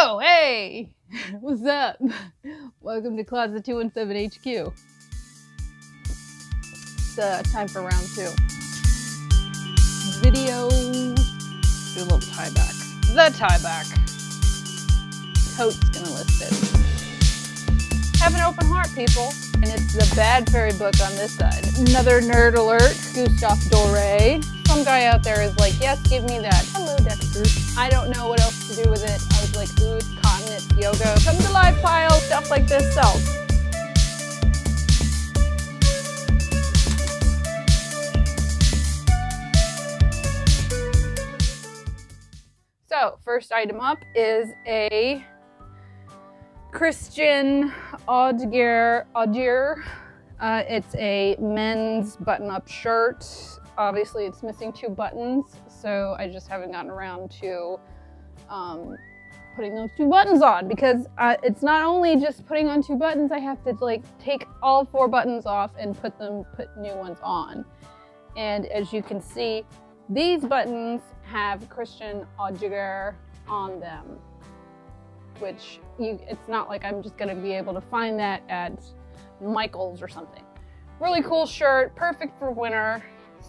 Oh, hey! What's up? Welcome to Closet 217 HQ. It's time for round 2. Video. Do a little tie back. The tie back. Tote's gonna list it. Have an open heart, people. And it's the Bad Fairy book on this side. Another nerd alert. Gustave Doré. Some guy out there is like, yes, give me that. Hello, Dexter. I don't know what else to do with it. I was like, ooh, it's cotton, it's yoga. Come to live pile, stuff like this sells. So, first item up is a Christian Audier. It's a men's button-up shirt. Obviously, it's missing 2 buttons, so I just haven't gotten around to putting those 2 buttons on, because it's not only just putting on 2 buttons, I have to like take all 4 buttons off and put new ones on. And as you can see, these buttons have Christian Audier on them, which it's not like I'm just gonna be able to find that at Michael's or something. Really cool shirt, perfect for winter.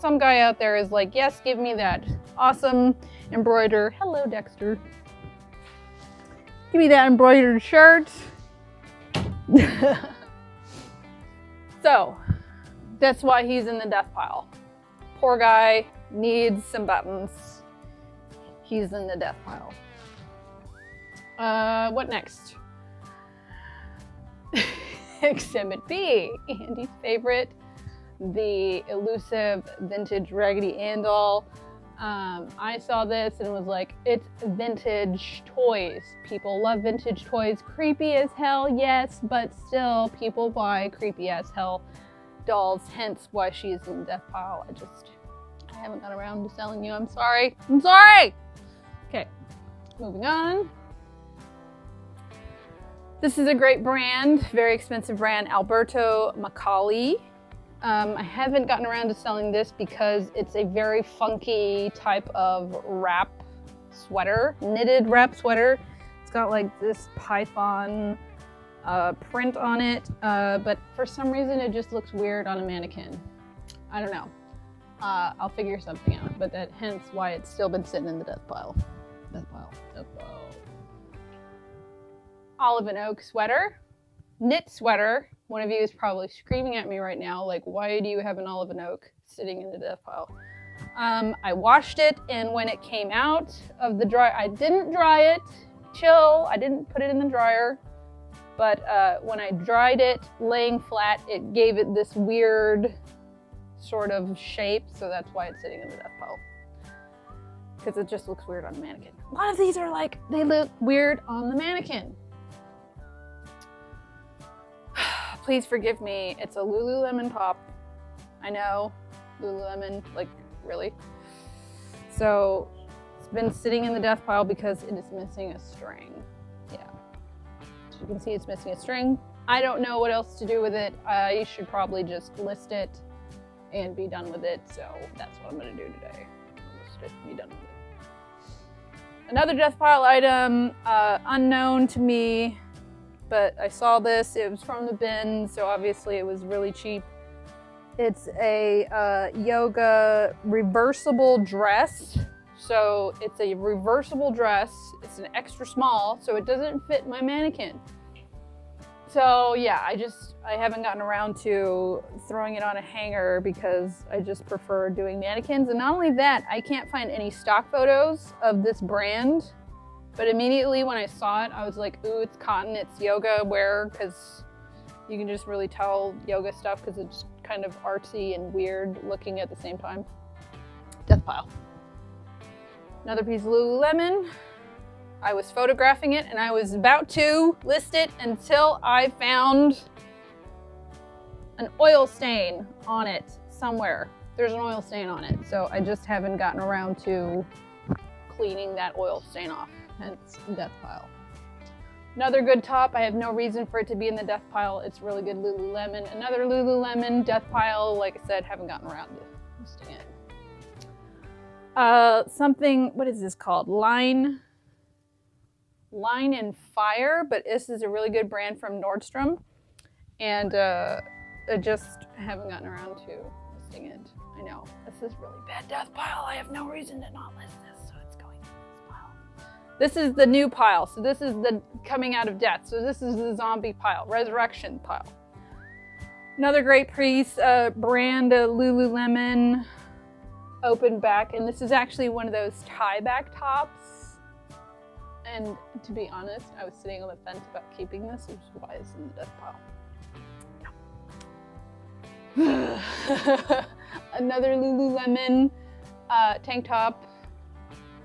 Some guy out there is like, yes, give me that awesome embroidered. Hello, Dexter. Give me that embroidered shirt. So, that's why he's in the death pile. Poor guy needs some buttons. He's in the death pile. What next? Exhibit B, Andy's favorite. The elusive vintage Raggedy Ann doll. I saw this and was like, it's vintage toys. People love vintage toys. Creepy as hell, yes, but still people buy creepy as hell dolls, hence why she's in the death pile. I haven't got around to selling you. I'm sorry. Okay, moving on. This is a great brand, very expensive brand, Alberto Macaulay. I haven't gotten around to selling this because it's a very funky type of wrap sweater, knitted wrap sweater. It's got like this python print on it, but for some reason it just looks weird on a mannequin. I don't know. I'll figure something out, but hence why it's still been sitting in the death pile. Death pile. Olive and oak sweater, knit sweater. One of you is probably screaming at me right now, like, why do you have an olive and oak sitting in the death pile? I washed it, and when it came out of the dryer, I didn't dry it. Chill, I didn't put it in the dryer, but when I dried it laying flat, it gave it this weird sort of shape, so that's why it's sitting in the death pile. Because it just looks weird on the mannequin. A lot of these are like, they look weird on the mannequin. Please forgive me, it's a Lululemon top. I know, Lululemon, like, really? So, it's been sitting in the death pile because it is missing a string. Yeah. As you can see, it's missing a string. I don't know what else to do with it. I should probably just list it and be done with it. So, that's what I'm gonna do today. List it and be done with it. Another death pile item, unknown to me. But I saw this, it was from the bin, so obviously it was really cheap. It's a yoga reversible dress. So it's a reversible dress, it's an extra small, so it doesn't fit my mannequin. So yeah, I haven't gotten around to throwing it on a hanger because I just prefer doing mannequins. And not only that, I can't find any stock photos of this brand. But immediately when I saw it, I was like, ooh, it's cotton, it's yoga wear, because you can just really tell yoga stuff because it's kind of artsy and weird looking at the same time. Death pile. Another piece of Lululemon. I was photographing it and I was about to list it until I found an oil stain on it somewhere. There's an oil stain on it, so I just haven't gotten around to cleaning that oil stain off. Hence, death pile. Another good top. I have no reason for it to be in the death pile. It's really good Lululemon. Another Lululemon death pile. Like I said, haven't gotten around to listing it. Something, what is this called? Line and Fire, but this is a really good brand from Nordstrom. And I just haven't gotten around to listing it. I know, this is really bad death pile. I have no reason to not list this, so it's going in this pile. This is the new pile. So this is the coming out of death. So this is the zombie pile, resurrection pile. Another great piece, brand Lululemon open back. And this is actually one of those tie back tops. And to be honest, I was sitting on the fence about keeping this, which is why it's in the death pile. Another Lululemon tank top.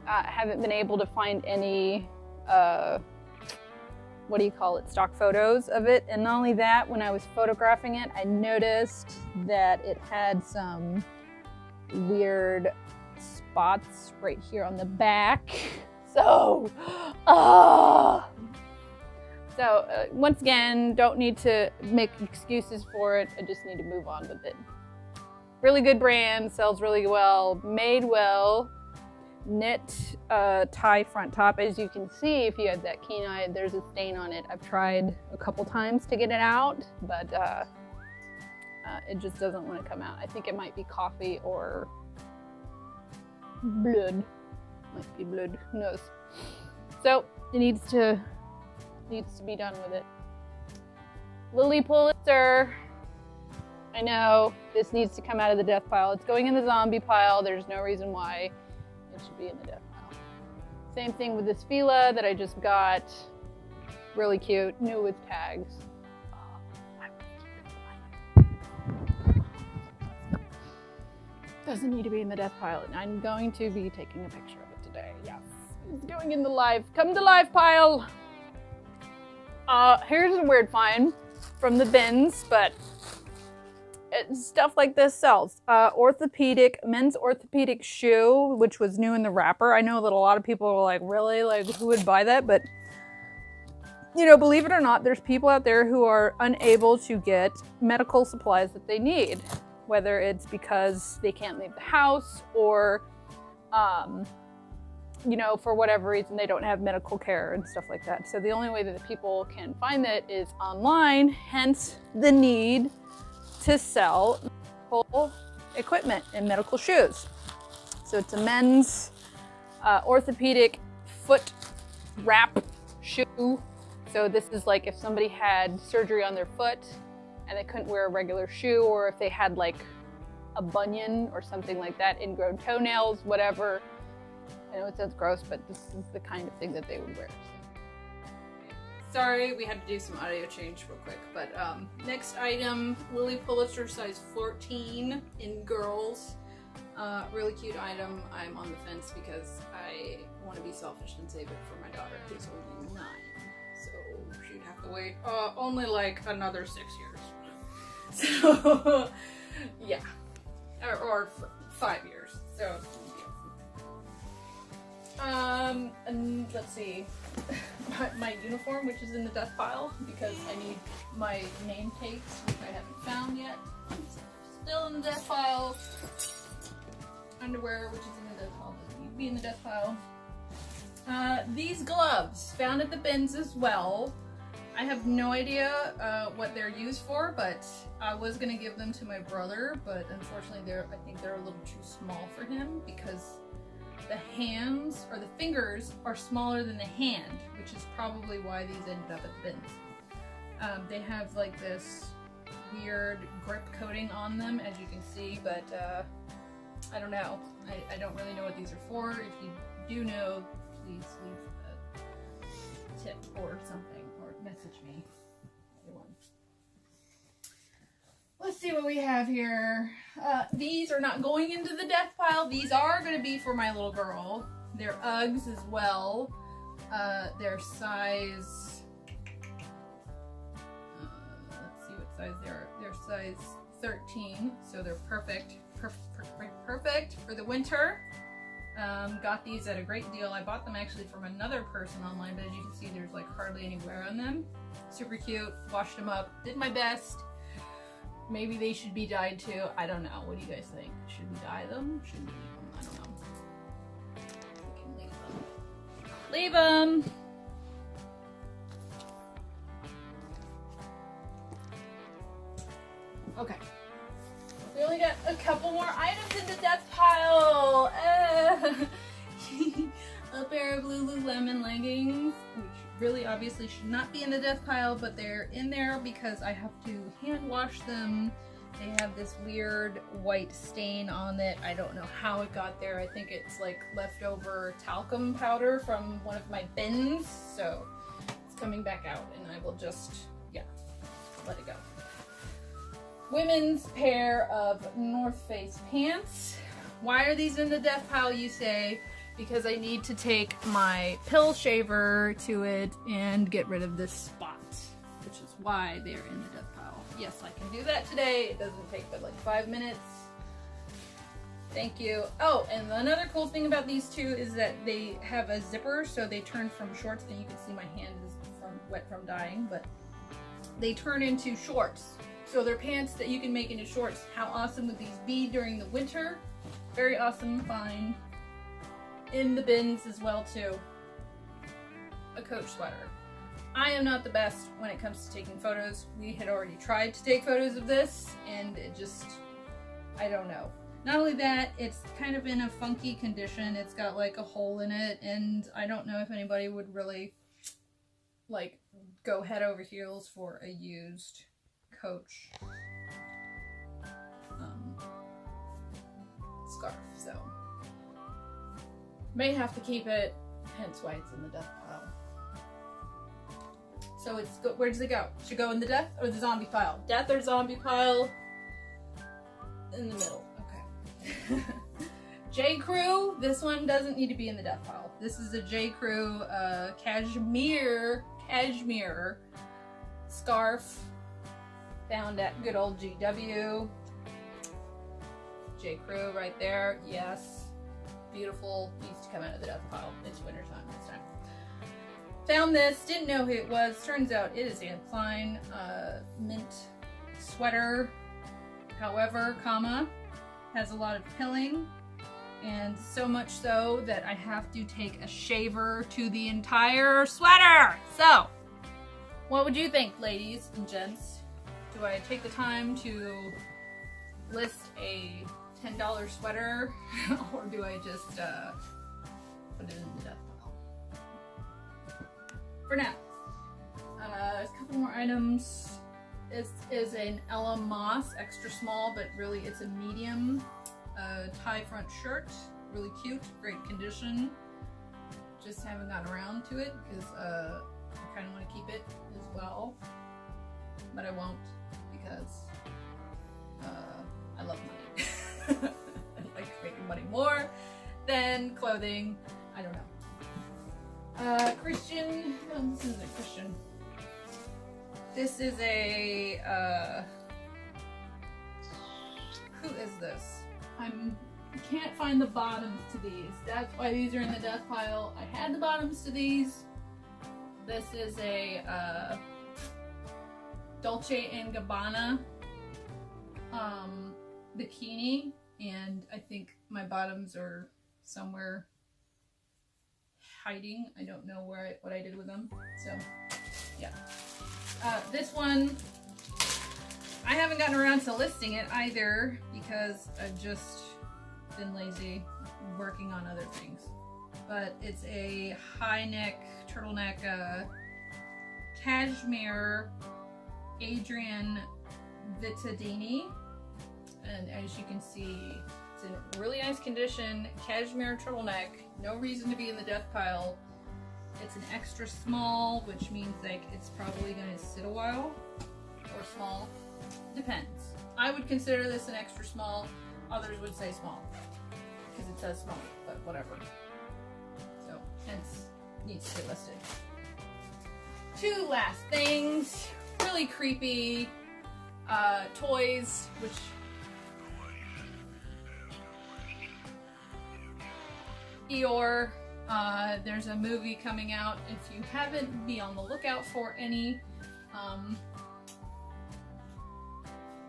Haven't been able to find any, what do you call it, stock photos of it. And not only that, when I was photographing it, I noticed that it had some weird spots right here on the back. So, once again, don't need to make excuses for it. I just need to move on with it. Really good brand, sells really well, made well. Knit tie front top. As you can see, if you have that keen eye, there's a stain on it. I've tried a couple times to get it out, but it just doesn't want to come out. I think it might be coffee or blood. Might be blood, who knows. So it needs to be done with it. Lily Pulitzer. I know this needs to come out of the death pile. It's going in the zombie pile. There's no reason why it should be in the death pile. Same thing with this Fila that I just got. Really cute, new with tags. Doesn't need to be in the death pile. And I'm going to be taking a picture of it today. Yes, it's going in the live. Come to live pile. Here's a weird find from the bins, but stuff like this sells. Men's orthopedic shoe, which was new in the wrapper. I know that a lot of people are like, really? Like, who would buy that? But, you know, believe it or not, there's people out there who are unable to get medical supplies that they need, whether it's because they can't leave the house or, you know, for whatever reason, they don't have medical care and stuff like that. So the only way that the people can find that is online, hence the need to sell medical equipment and medical shoes. So it's a men's orthopedic foot wrap shoe. So this is like if somebody had surgery on their foot and they couldn't wear a regular shoe, or if they had like a bunion or something like that, ingrown toenails, whatever. I know it sounds gross, but this is the kind of thing that they would wear. Sorry, we had to do some audio change real quick, but next item, Lily Pulitzer size 14 in girls. Really cute item. I'm on the fence because I want to be selfish and save it for my daughter who's only 9. So she'd have to wait only like another 6 years. So yeah, or 5 years. So and let's see, my uniform, which is in the death pile because I need my name tapes, which I haven't found yet. Still in the death pile. Underwear, which is in the death pile, doesn't need to be in the death pile. These gloves, found at the bins as well. I have no idea what they're used for, but I was gonna give them to my brother, but unfortunately I think they're a little too small for him because the hands or the fingers are smaller than the hand, which is probably why these ended up at the bins. They have like this weird grip coating on them, as you can see, but I don't know. I don't really know what these are for. If you do know, please leave a tip or something, or message me. Let's see what we have here. These are not going into the death pile. These are going to be for my little girl. They're Uggs as well. They're size, let's see what size they are. They're size 13, so they're perfect for the winter. Got these at a great deal. I bought them actually from another person online, but as you can see, there's like hardly any wear on them. Super cute. Washed them up. Did my best. Maybe they should be dyed too. I don't know. What do you guys think? Should we dye them? Should we leave them? I don't know. We can leave them. Leave them! Okay. We only got a couple more items in the death pile. A pair of Lululemon leggings, which really obviously should not be in the death pile, but they're in there because I have to hand wash them. They have this weird white stain on it. I don't know how it got there. I think it's like leftover talcum powder from one of my bins. So it's coming back out and I will just, yeah, let it go. Women's pair of North Face pants. Why are these in the death pile, you say? Because I need to take my pill shaver to it and get rid of this spot, which is why they're in the death pile. Yes, I can do that today. It doesn't take but like 5 minutes. Thank you. Oh, and another cool thing about these two is that they have a zipper, so they turn from shorts, and you can see my hand is wet from dyeing, but they turn into shorts. So they're pants that you can make into shorts. How awesome would these be during the winter? Very awesome find. In the bins as well too. A Coach sweater. I am not the best when it comes to taking photos. We had already tried to take photos of this and it just, I don't know. Not only that, it's kind of in a funky condition. It's got like a hole in it and I don't know if anybody would really like go head over heels for a used Coach scarf, so may have to keep it, hence why it's in the death pile. So it's where does it go? Should go in the death or the zombie pile? Death or zombie pile? In the middle. Okay. J. Crew. This one doesn't need to be in the death pile. This is a J. Crew cashmere scarf found at good old GW. J. Crew right there. Yes. Beautiful. Needs to come out of the death pile. It's winter time this time. Found this. Didn't know who it was. Turns out it is Anne Klein mint sweater. However, has a lot of pilling. And so much so that I have to take a shaver to the entire sweater. So, what would you think, ladies and gents? Do I take the time to list a $10 sweater or do I just put it in the death pile? For now. A couple more items. This is an Ella Moss extra small, but really it's a medium tie front shirt. Really cute, great condition. Just haven't gotten around to it because I kind of want to keep it as well, but I won't because I love money. I like making money more than clothing. I don't know. Christian. No, this isn't a Christian. This is a. Who is this? I can't find the bottoms to these. That's why these are in the death pile. I had the bottoms to these. This is a Dolce & Gabbana bikini, and I think my bottoms are somewhere hiding. I don't know what I did with them. So, yeah. This one, I haven't gotten around to listing it either because I've just been lazy working on other things. But it's a high neck, turtleneck, cashmere Adrian Vittadini. And as you can see, it's in really nice condition. Cashmere turtleneck, no reason to be in the death pile. It's an extra small, which means like it's probably going to sit a while, or small. Depends. I would consider this an extra small. Others would say small because it says small, but whatever. So hence needs to be listed. Two last things, really creepy toys, which Eeyore. There's a movie coming out. If you haven't, be on the lookout for any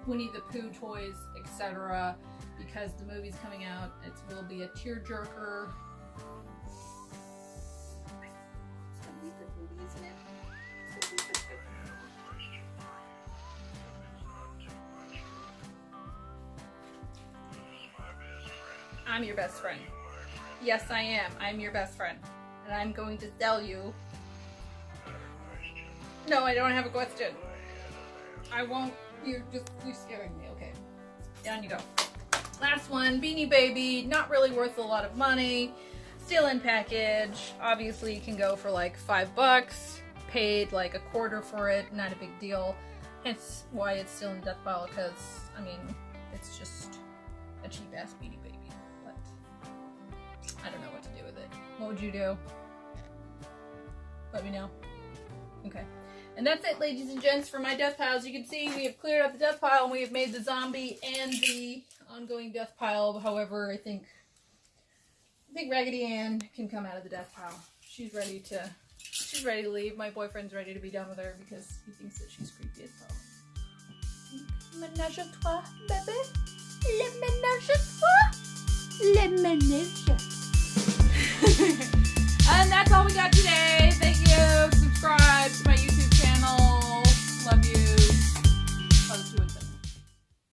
Winnie the Pooh toys, etc. Because the movie's coming out. It will be a tearjerker. It's gonna be a good movie, isn't it? It's gonna be good. I'm your best friend. Yes, I am. I'm your best friend. And I'm going to tell you. No, I don't have a question. I won't. You're scaring me. Okay. Down you go. Last one, Beanie Baby. Not really worth a lot of money. Still in package. Obviously, you can go for like $5. Paid like a quarter for it. Not a big deal. Hence why it's still in the death pile, because, I mean, it's just a cheap ass Beanie Baby. But I don't know what to do with it. What would you do? Let me know. Okay. And that's it, ladies and gents, for my death piles. You can see we have cleared out the death pile and we have made the zombie and the ongoing death pile. However, I think Raggedy Ann can come out of the death pile. She's ready to leave. My boyfriend's ready to be done with her because he thinks that she's creepy as hell. Ménage à toi, bébé. Le ménage à toi. Le ménage. And that's all we got today.